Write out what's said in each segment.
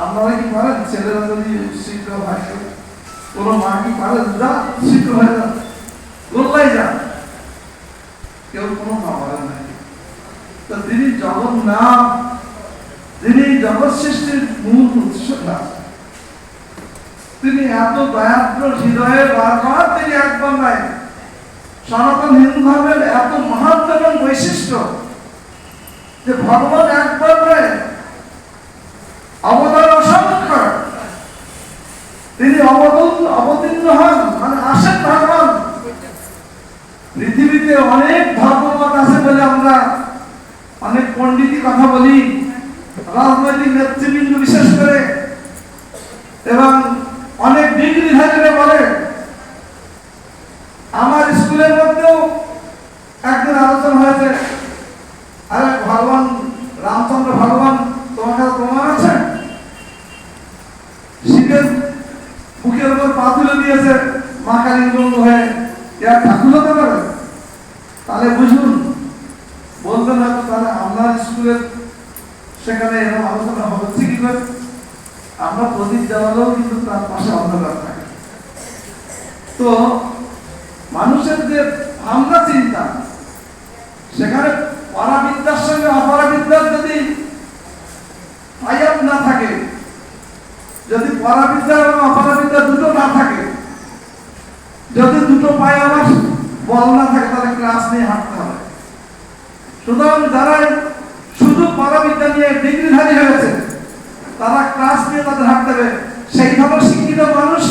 আপনারা কি পারেন ছেলেরা যদি শীঘ্র হয়, কোন মা কি পারেন যা শীঘ্র হয়ে যান গোল্লাই যান? কেউ কোনো মা পারেন না। তো তিনি জগন্নাথ, তিনি জগৎ সৃষ্টির মূল উৎস না, তিনি এত দয়াদ্র হৃদয়ে বারবার তিনি একবার নাই। সনাতন হিন্দু ধর্মের এত মহাত্ম এবং বৈশিষ্ট্য যে ভগবান একবার নয়, অবদান অসংখ্য, তিনি অবতীর্ণ হন, মানে আসেন ভগবান। পৃথিবীতে অনেক ধর্মমত আছে বলে আমরা অনেক পণ্ডিতই কথা বলি, রাজনৈতিক নেতৃবৃন্দ বিশেষ করে, এবং অনেক ডিগ্রিধারীরা বলে। আমার স্কুলের মধ্যেও একদিন আলোচনা হয়েছে, আরে ভগবান রামচন্দ্র ভগবান তোমার কাছে প্রমাণ আছে? শিখের বুকের উপর পা তুলে দিয়েছে, মা কালী গঙ্গ হয়ে, এর ঠাকুর হতে পারে? তাহলে বুঝুন, বলবেন হয়তো তাহলে আপনার স্কুলের সেখানে এরকম আলোচনা হচ্ছে কি করে? আমরা প্রদীপ জ্বালালেও কিন্তু তার পাশে অন্ধকার থাকে। তো মানুষের যে ভাবনা চিন্তা, সেখানে পরাবিদ্যার সঙ্গে অপরাবিদ্যার যদি আয়াত না থাকে, যদি পরাবিদ্যা এবং অপরাবিদ্যা দুটো না থাকে, যদি দুটো পায়ে আমার বল না থাকে, তাহলে ক্লাস নিয়ে হাঁটতে হবে। সুতরাং যারা শুধু পরাবিদ্যা নিয়ে ডিগ্রিধারী হয়েছে, তারা ক্লাস নিয়ে তাদের হাঁটতে হবে। সেই ধরনের শিক্ষিত মানুষ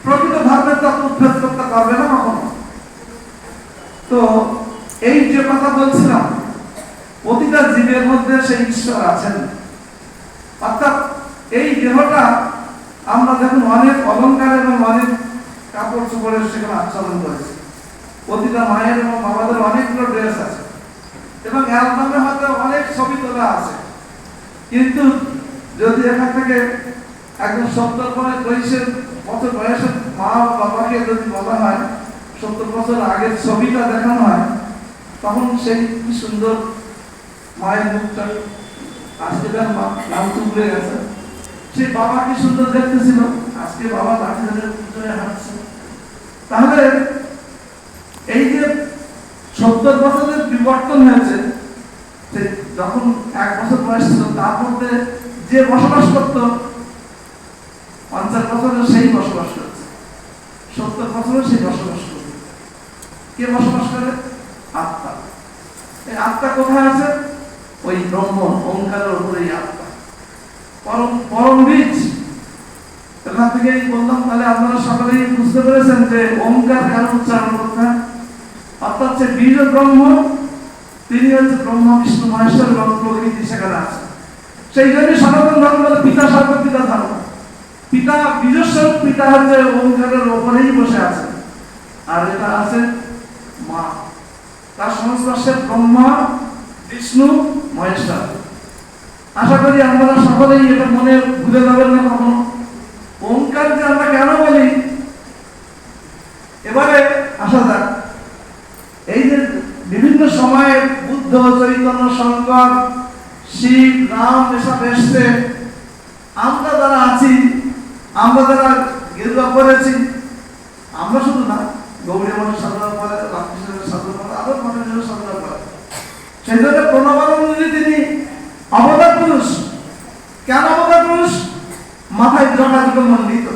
প্রকৃত ধর্মের তত্ত্ব উদ্ভেদ করতে পারবে না কখনো। তো এই যে কথা বলছিলাম, প্রতিটা জীবের মধ্যে সেই ঈশ্বর আছেন। অর্থাৎ এই দেহটা আমরা দেখুন অনেক অলংকার এবং অনেক কাপড় চোপড়ের সেখানে আচ্ছাদন করেছি। প্রতিটা মায়ের এবং বাবাদের অনেকগুলো ড্রেস আছে এবং অ্যালবামে হয়তো অনেক ছবি তোলা আছে। কিন্তু যদি এখান থেকে একদম 70 বছর বয়সের মা বাবাকে যদি বলা হয় 70 বছর আগের ছবিটা দেখানো হয়, তখন সেই কি সুন্দর মায়ের মুখটা, আজকে তার নাম তুলে গেছে, সেই বাবা কি সুন্দর দেখতেছিল, আজকে বাবা লাঠি ধরে হাঁটছে। তাহলে এই যে 70 বছরের বিবর্তন হয়েছে, যখন 1 বছর বয়স ছিল তার মধ্যে যে বসবাস করত 50 বছরের সেই বসবাস করছে, 70 বছরের সেই বসবাস করছে। কে বসবাস করে? আত্মা। এই আত্মা কোথায় আছে? ওই ব্রহ্ম ওঙ্কারের উপরেই আত্মা, পরম বীজ। এখান থেকেই বললাম, তাহলে আপনারা সকলেই বুঝতে পেরেছেন যে ওঙ্কার কেন উচ্চারণ করতে হয়। অর্থাৎ যে বীজ ব্রহ্ম, তিনি হচ্ছে ব্রহ্মা বিষ্ণু মহেশ্বর এবং প্রকৃতি সেখানে আছে। সেই জন্য সনাতন ধর্ম বলে পিতা সর্বপিতা ধর্ম। পিতা বীজস্বরূপ, পিতা হচ্ছে ওঙ্কারের ওপরেই বসে আছে, আর এটা আছে মা, তার সংস্পর্শে ব্রহ্মা বিষ্ণু মহেশ্বর। আশা করি আপনারা সকলেই এটা মনে ভুলে যাবেন না কখনো। ওঙ্কার যে আমরা কেন বলি, এবারে আসা যাক। এই যে বিভিন্ন সময়ে বুদ্ধ, চৈতন্য, শঙ্কর, শিব, রাম এসব এসছে, আমরা যারা আছি, আমরা যারা গেরুয়া পড়েছি, আমরা শুধু না, গৌরী মঠের সাধনা করে, রামকৃষ্ণের সাধনা করে, আরো মঠের সাধনা করে। সেই জন্য প্রণবানন্দজি তিনি অবতার পুরুষ। কেন অবতার পুরুষ? মাথায় জটাজুটো মণ্ডিত,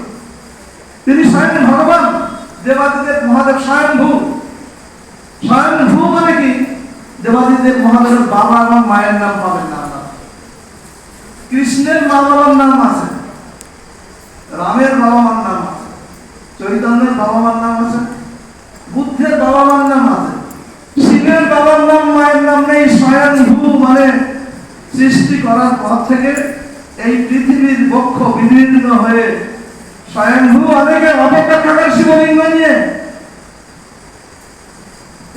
তিনি স্বয়ং ভগবান, দেবাদিদেব মহাদেব স্বয়ংভূ। স্বয়ংভূ মানে কি? দেবাদিদেব মহাদেবের বাবা এবং মায়ের নাম পাবেন না। কৃষ্ণের মা বাবার নাম আছে, রামের বাবা মার নাম আছে, চৈতন্যের বাবা মার নাম আছে, বুদ্ধের বাবা মার নাম আছে, শিবের বাবার নাম মায়ের নাম নেই। স্বয়ংভূ মানে সৃষ্টি করার পর থেকে এই পৃথিবীর বক্ষ বিদীর্ণ হয়ে স্বয়ংভূ। অনেকে অপেক্ষা থাকার শিবলিঙ্গ নিয়ে,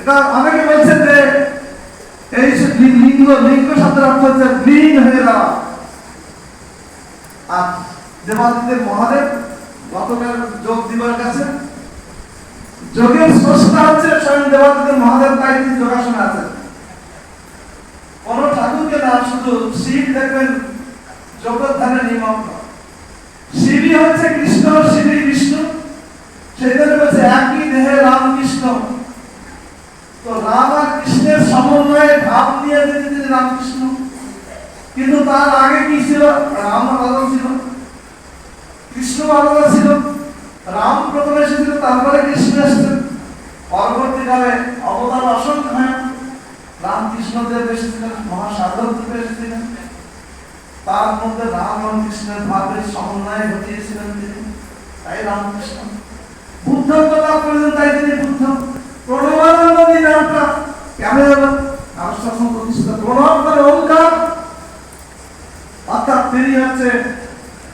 এটা অনেকে বলছেন যে এই লিঙ্গ, লিঙ্গ শব্দের অর্থ হচ্ছে লীন হয়ে যাওয়া। আর দেবাদিদেব মহাদেব গতকাল যোগ দিবার কাছে যোগের স্রষ্টা হচ্ছে স্বয়ং দেবাদিদেব মহাদেব, তাই তিনি যোগাসনে আছেন। কোন ঠাকুরকে না, শুধু শিব দেখবেন জগদ্ধারে নিমগ্ন। শিবই হচ্ছে কৃষ্ণ, শিবই বিষ্ণু। সেই জন্য বলছে একই দেহে রাম কৃষ্ণ। তো রাম আর কৃষ্ণের সমন্বয়ে ভাব নিয়ে তিনি রামকৃষ্ণ। কিন্তু তার আগে কি ছিল? রাম আলাদা ছিল, কৃষ্ণ আলাদা ছিল। রাম প্রথমে এসেছিল, তারপরে কৃষ্ণ এসেছেন। পরবর্তীকালে অবতার অসংখ্য হয়। রামকৃষ্ণদেব এসেছিলেন, মহাসাধক রূপে এসেছিলেন। তার মধ্যে রাম এবং কৃষ্ণের ভাবের সমন্বয় ঘটিয়েছিলেন তিনি, তাই রামকৃষ্ণ। বুদ্ধত্ব লাভ করেছেন, তাই তিনি বুদ্ধ। প্রণবানন্দ নামটা কেন হলো? আর শাসন প্রতিষ্ঠা প্রণব মানে ওঙ্কার, অর্থাৎ তিনি হচ্ছে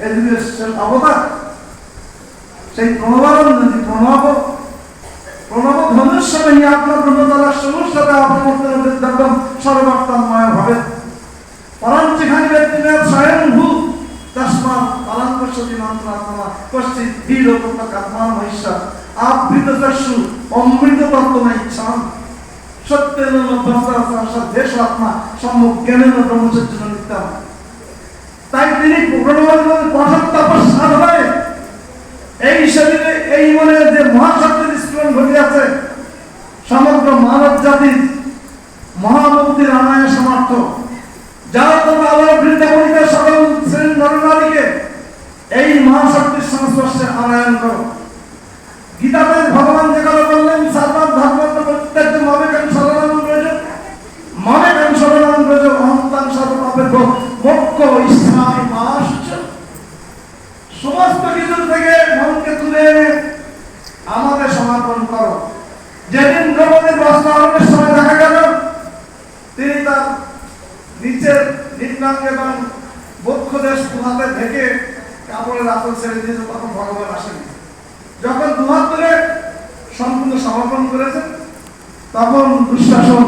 এডুকেশন অবতার। সেই প্রণবানন্দ প্রণব প্রণব ধনুষ্যময়ী আপনার ব্রহ্মতলার সমস্যাটা অপমর্তন বিদ্যাগম সর্বাত্মময় ভাবে পরাঞ্চিখানি ব্যক্তিমের স্বয়ংভূ তস্মাৎ পালাঙ্কস্যতি মন্ত্রাত্মা কশ্চিৎ ধীরোপকাত্মান মহিষা আবৃত চক্ষু অমৃত তত্ত্বময় ইচ্ছাম সত্যেন দেশাত্মা সম্যক জ্ঞানেন ব্রহ্মচর্য নিত্যম। তাই তিনি প্রণবানন্দের কঠোর তপস্যা সাধনায় এই শরীরে এই মনে যে মহাশক্তির স্ফুরণ ঘটিয়াছে, সমগ্র মানব জাতির মহামুক্তির আনায় সমর্থ। যারা তোমরা আবার বৃন্দাবনীতে সকল শ্রেণীর নরনারীকে এই মহাশক্তির সংস্পর্শে আনায়ন করো। গীতাতে ভগবান যে কথা বললেন, সর্বাত ধর্মাত্ম প্রত্যেক মমেকাং শরণাং ব্রজ, মমেকাং শরণাং ব্রজ অহংতাং সর্বপাপেভ্যো মোক্ষ ইচ্ছামি মা শুচ। সমস্ত কিছু থেকে মনকে তুলে এনে আমাদের সমর্পণ করো। যেদিন দ্রৌপদীর বস্ত্র আরোপের সময় দেখা গেল তিনি তার নিচের নিম্নাঙ্গ এবং বক্ষ দেশ দুহাতে ঢেকে কাপড়ের আঁচল ছেড়ে দিয়েছে, তখন ভগবান আসেনি। যখন দুহাত ধরে সম্পূর্ণ সমর্পণ করেছেন, তখন দুঃশাসন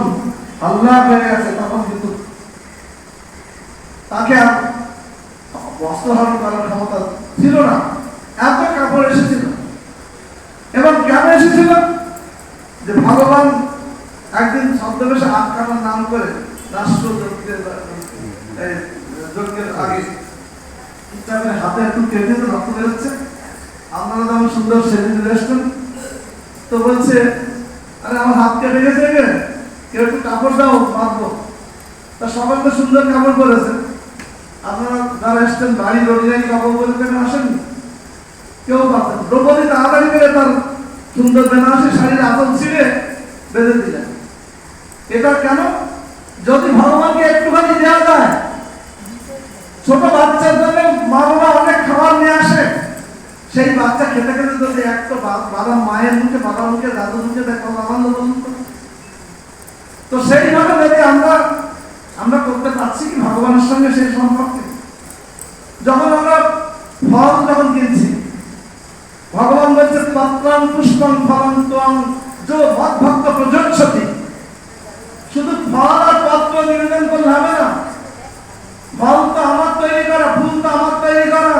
আল্লাহ হয়ে গেছে। তখন কিন্তু তাকে আর বস্ত্রহরণ করার ক্ষমতা ছিল না, এত কাপড় এসেছিল। এবং কেন এসেছিল? যে ভগবান একদিন ছদ্মবেশে আটকানোর নাম করে রাষ্ট্র যজ্ঞের আগে হাতে একটু কেটে রক্ত বেরোচ্ছে, আপনারা যেমন সুন্দর সেজে চলে এসছেন, তো বলছে আরে আমার হাত কেটে গেছে, কেউ একটু কাপড় দাও বাঁধবো। তা সবাই তো সুন্দর কাপড় পরেছে, আপনারা যারা এসছেন বাড়ির অরিজিনালি কাপড় পরে কেন আসেননি? কেউ পারতেন। দ্রৌপদী তাড়াতাড়ি করে তার সুন্দর বেনারসি শাড়ির আঁচল ছিঁড়ে বেঁধে দিলেন। এটা কেন? যদি ভগবানকে একটুখানি দেওয়া যায়, ছোট বাচ্চার জন্য মা বাবা অনেক খাবার নিয়ে আসে, সেই বাচ্চা খেতে খেতে যদি একটা বাদাম মায়ের মুখে, বাবার মুখে, দাদুর মুখে দেখো আনন্দ পছন্দ। তো সেইভাবে যদি আমরা করতে পারছি কি ভগবানের সঙ্গে সেই সম্পর্কে? যখন আমরা ফল যখন কিনছি, ভগবান বলছে পত্রাং পুষ্পং ফলং ত্বং যো মদ্ভক্ত প্রযচ্ছতি। শুধু ফল আর পত্র নিবেদন করলে হবে না, ফল তো আমার তৈরি করা, ফুল তো আমার তৈরি করা।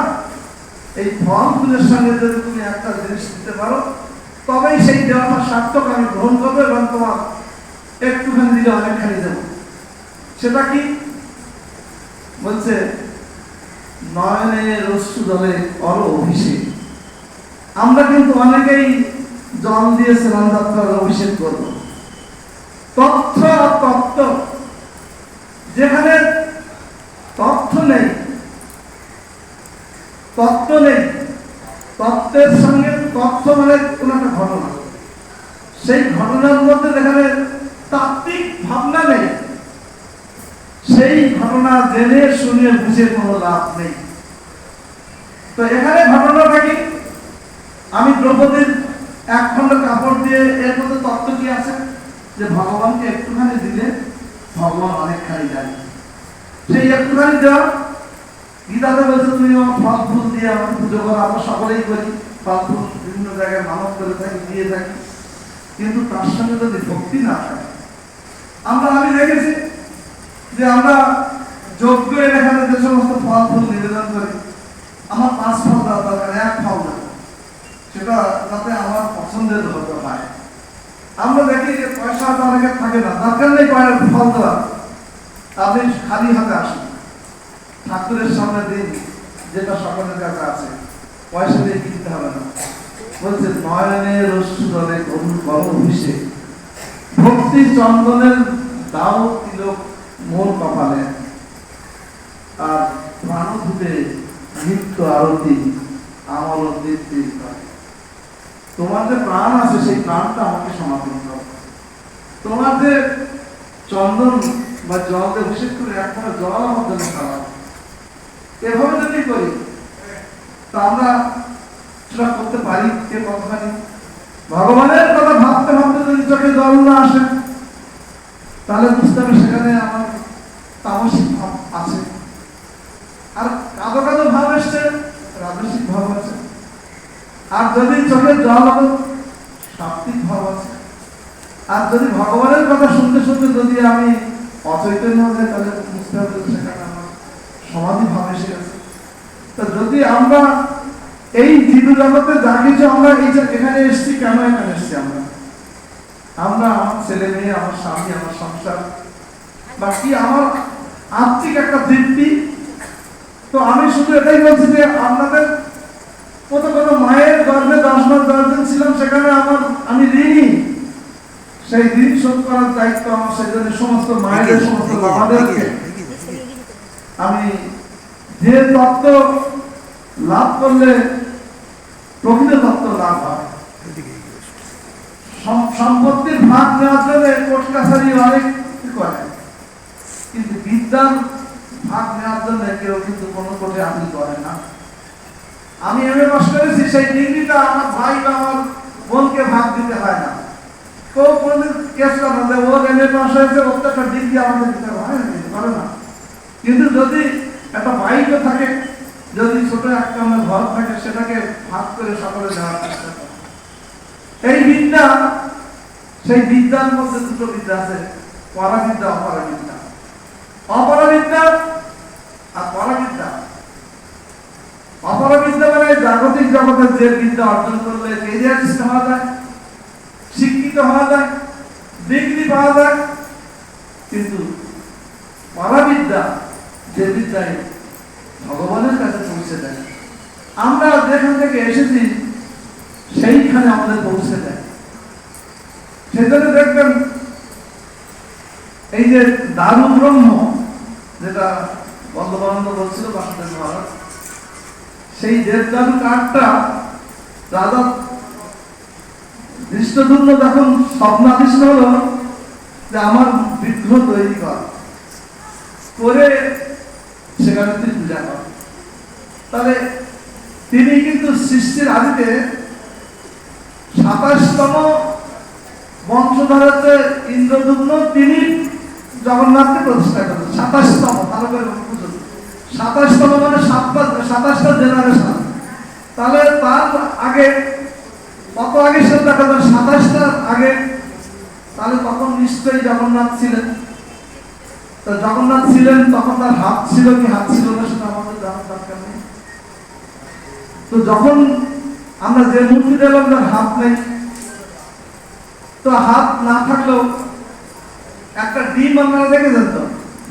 এই ফল ফুলের সঙ্গে যদি তুমি একটা জিনিস দিতে পারো, তবেই সেই দেওয়াটা সার্থক আমি গ্রহণ করবো এবং তোমার একটুখানি দিলে অনেকখানি দেবো। সেটা কি? বলছে নয়নে রশ্মু জলে অর অভিষেক। আমরা কিন্তু অনেকেই জল দিয়ে স্নান যাত্রার অভিষেক করব। তথ্য আর তত্ত্ব, যেখানে তথ্য নেই, তত্ত্ব নেই, তত্ত্বের সঙ্গে তথ্য মানে কোন একটা ঘটনা, সেই ঘটনার মধ্যে যেখানে তাত্ত্বিক ভাবনা নেই, সেই ঘটনা জেনে শুনে বুঝে কোনো লাভ নেই। তো এখানে ঘটনাটা কি? আমি দ্রৌপদীর এক খণ্ড কাপড় দিয়ে এর মধ্যে তত্ত্ব কি আছে? যে ভগবানকে একটুখানি দিলে ভগবান অনেকখানি যায়। সেই একটুখানি দেওয়া, গীতাতে বলছে তুমি আমার ফল ফুল দিয়ে আমাকে পুজো করো। আমরা সকলেই করি, ফল ফুল বিভিন্ন জায়গায় মানব করে থাকি, দিয়ে থাকি, কিন্তু তার সঙ্গে যদি ভক্তি না থাকে, আমি দেখেছি যে আমরা যজ্ঞ এখানে যে সমস্ত ফল ফুল নিবেদন করি, আমার 5 ফল দেওয়া দরকার, 1 ফল দেবো, সেটা যাতে আমার পছন্দের হতে হয়। আমরা দেখি যে পয়সা তো অনেকের থাকে না, দরকার নেই ফল দেওয়া, আপনি খালি হাতে আসুন, ঠাকুরের সামনে দিন, যেটা সকলের কাছে আছে, পয়সা দিয়ে কিনতে হবে না। বলছে নয়নের অশ্রুরে করুণ অভিষেক, ভক্তি চন্দনের দাও তিলক মোর কপালে, আর প্রাণধূপে নিত্য আরতি আমার দীপ্তি করে। তোমার যে প্রাণ আছে সেই প্রাণটা আমাকে সমাপন করো। তোমার যে চন্দন বা জল দিয়ে অভিষেক করে একবার জল আমার জন্য খাওয়া, এভাবে যদি করি তা আমরা সেটা করতে পারি কে কতখানি? ভগবানের কথা ভাবতে ভাবতে যদি চোখে জল না আসে তাহলে বুঝতে হবে সেখানে আমার তামসিক ভাব আছে। আর কাঁদো কাঁদো ভাব এসছে, রাজসিক ভাব আছে। আর যদি চোখে জল হবে, সাত্বিক ভাব আছে। আর যদি ভগবানের কথা শুনতে শুনতে যদি আমি অচৈতন্য হয়ে, তাহলে বুঝতে হবে সেখানে আমার সমাধি ভাব এসে গেছে। তো যদি আমরা এই জীব জগতে যা কিছু আমরা এখানে এসেছি, কেন এখানে এসেছি? আমরা আমার ছেলে মেয়ে, আমার স্বামী, আমার সংসার, বাকি আমার আত্মিক একটা তৃপ্তি। তো আমি শুধু এটাই বলছি যে আপনাদের কত কত মায়ের গর্ভে 10 মাস 10 দিন ছিলাম, সেখানে আমি ঋণী। সেই ঋণ শোধ করার দায়িত্ব আমার। সেই জন্য সমস্ত মায়েদের, সমস্ত বাবাদেরকে আমি যে তত্ত্ব লাভ করলে প্রকৃত তত্ত্ব লাভ হয়, সম্পত্তির ভাগ নেওয়ার জন্য কোর্ট কাছারি অনেক করে, কিন্তু বিদ্যার ভাগ নেওয়ার জন্য কেউ কিন্তু কোনো কোর্টে আপিল করে না। আমি এমএ পাস করেছি, সেই ডিগ্রিটা আমার ভাই বা আমার বোনকে ভাগ দিতে হয় না। কেউ কোনদিন কেস করে না, ওর এমএ পাস হয়েছে, ওর তো একটা ডিগ্রি আমাদের দিতে হয় না। কিন্তু যদি একটা বাইকও থাকে, যদি ছোট একটা আমার ঘর থাকে, সেটাকে ভাগ করে সকলে দেওয়ার চেষ্টা করে। এই বিদ্যা, সেই বিদ্যার মধ্যে দুটো বিদ্যা আছে, পরাবিদ্যা, অপরাবিদ্যা। অপরাবিদ্যা আর পরাবিদ্যা। অপরাবিদ্যা মানে জাগতিক জগতের যে বিদ্যা অর্জন করলে ক্যারিয়ারিস্ট হওয়া যায়, শিক্ষিত হওয়া যায়, ডিগ্রি পাওয়া যায়। কিন্তু পরাবিদ্যা যে বিদ্যায় ভগবানের কাছে পৌঁছে দেয়, আমরা যেখান থেকে এসেছি সেইখানে আমাদের পৌঁছে দেয়। সেজন্য দেখবেন এই যে দারু ব্রহ্ম, যেটা বল্লভানন্দ বলছিল বাসুদেব মহারাজ, সেই দেবদারু কাঠটা রাজা দৃষ্টদুম্ন যখন স্বপ্নাদিষ্ট হলো যে আমার বিগ্রহ তৈরি করে সেখানে তুই পূজা কর, তাহলে তিনি কিন্তু সৃষ্টির আদিতে 27তম বংশধর হচ্ছে ইন্দ্রদুম্ন, তিনি জগন্নাথকে প্রতিষ্ঠা করেন। 27তম, ভালো করে বুঝুন, 27তম মানে 27টা জেনারেশন। তাহলে তার আগে কত আগে সে দেখা যায়? 27টার আগে। তাহলে তখন নিশ্চয়ই জগন্নাথ ছিলেন। তো জগন্নাথ ছিলেন, তখন তার হাত ছিল কি হাত ছিল না সেটা আমাদের জানার দরকার নেই। তো যখন আমরা যে মূর্তি দেখলাম তার হাত নেই, তো হাত না থাকলেও একটা ডিম আপনারা দেখেছেন তো,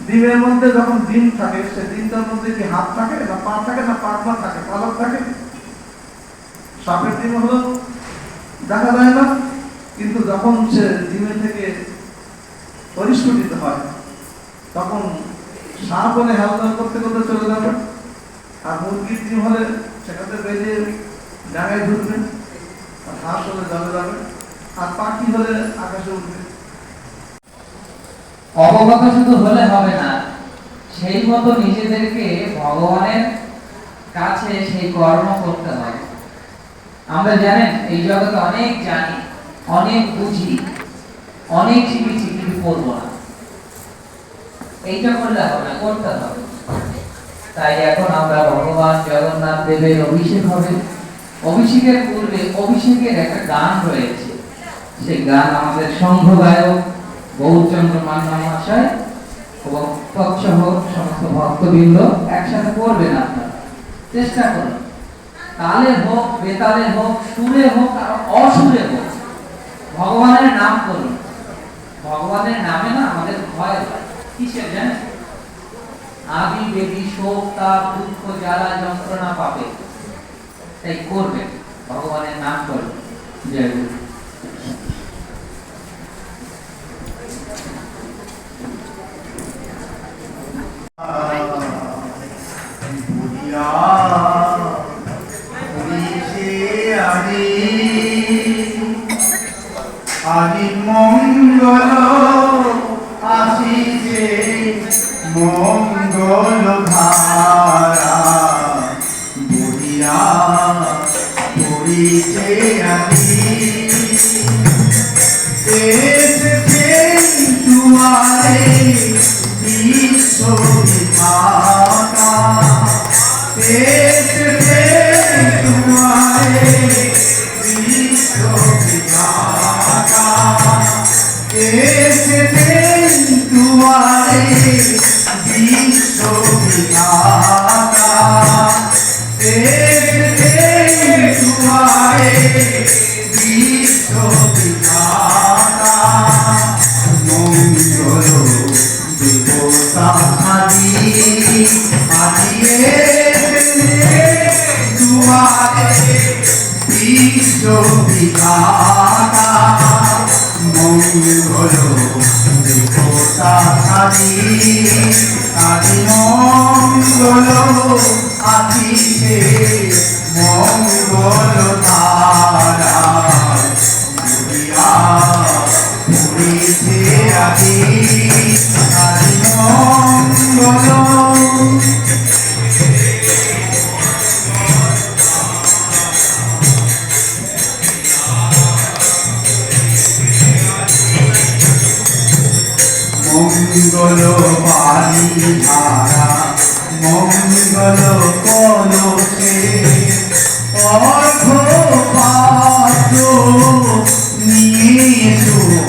ডিমের মধ্যে যখন ডিম থাকে, সে ডিমটার মধ্যে কি হাত থাকে না পা থাকে না পাখনা থাকে, পালক থাকে? সাপের ডিম হলো দেখা যায় না, কিন্তু যখন সে ডিমের থেকে পরিস্ফুটিত হয় তখন সাপ হলে হেলদোল করতে করতে চলে যাবে, আর মুরগির ডিম হলে সেখানে বেরিয়ে জায়গায় ঢুকবে, আর হাঁস হলে জলে যাবে, আর পাখি হলে আকাশে উঠবে। অবগত শুধু হলে হবে না, সেই মতো নিজেদেরকে ভগবানের কাছে সেই কর্ম করতে হয়। আমরা জানেন এই জগতে অনেক জানি, অনেক বুঝি, অনেক শিখেছি, কিন্তু করবো না। এইটা করলে হবে না, করতে হবে। তাই এখন আমরা ভগবান জগন্নাথ দেবের অভিষেক হবে। অভিষেকের পূর্বে অভিষেকের একটা গান রয়েছে, সেই গান আমাদের সংঘ গায়ক গৌরচন্দ্র মান্না মহাশয় এবং তৎসহ সমস্ত ভক্তবৃন্দ একসাথে করবেন। আপনারা চেষ্টা করুন, তালে হোক, বেতালে হোক, সুরে হোক আর অসুরে হোক, ভগবানের নাম করুন। ভগবানের নামে না আমাদের ভয় হয় কিসের জানেন? আদি বেদি শোক তাপ দুঃখ জ্বালা যন্ত্রণা পাবে, তাই করবেন, ভগবানের নাম করবেন। জয় গুরু। আদি মঙ্গল আসিছে মঙ্গল ধারা বহিয়া পড়িছে আদি এসেছেন দুয়ারে বিশ্ববিধাতা এসেছেন দুয়ারে বিশ্ববিধাতা এসেছেন দুয়ারে বিশ্ববিধাতা এসেছেন দুয়ারে বিশ্ববিধাতা মঙ্গল দেবতা আদি আদি এসেছেন দুয়ারে বিশ্ববিধাতা মঙ্গল দেবতা আদি আদি মঙ্গল আসিছে মঙ্গল ধারা বহিয়া পড়িছে আদি আদি মঙ্গল মঙ্গল বাণী ধারা মঙ্গল কলসে অর্ঘ পাত্র নিয়ে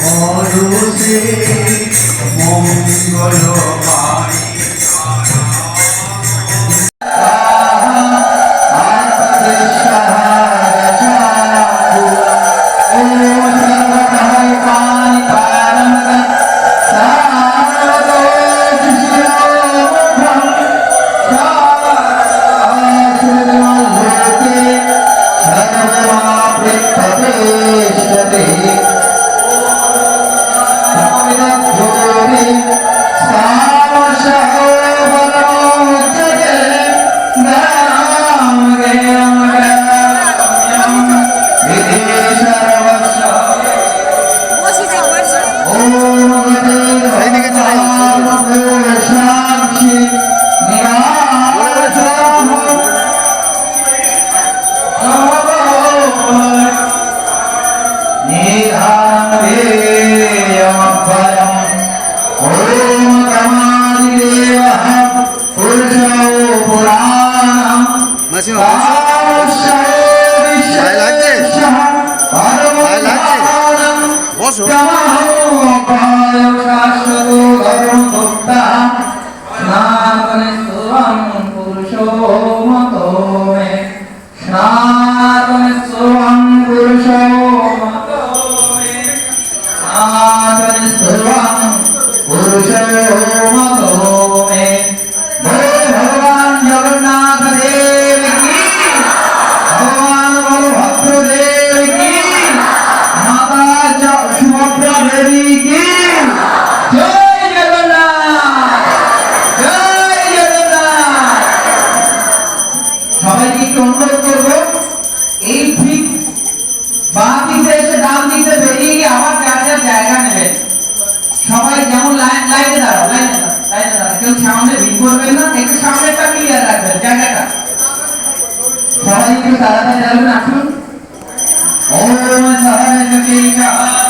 হরসে মঙ্গল বাণী সবাই একটু তাড়াতাড়ি আসুন। ওম সহায়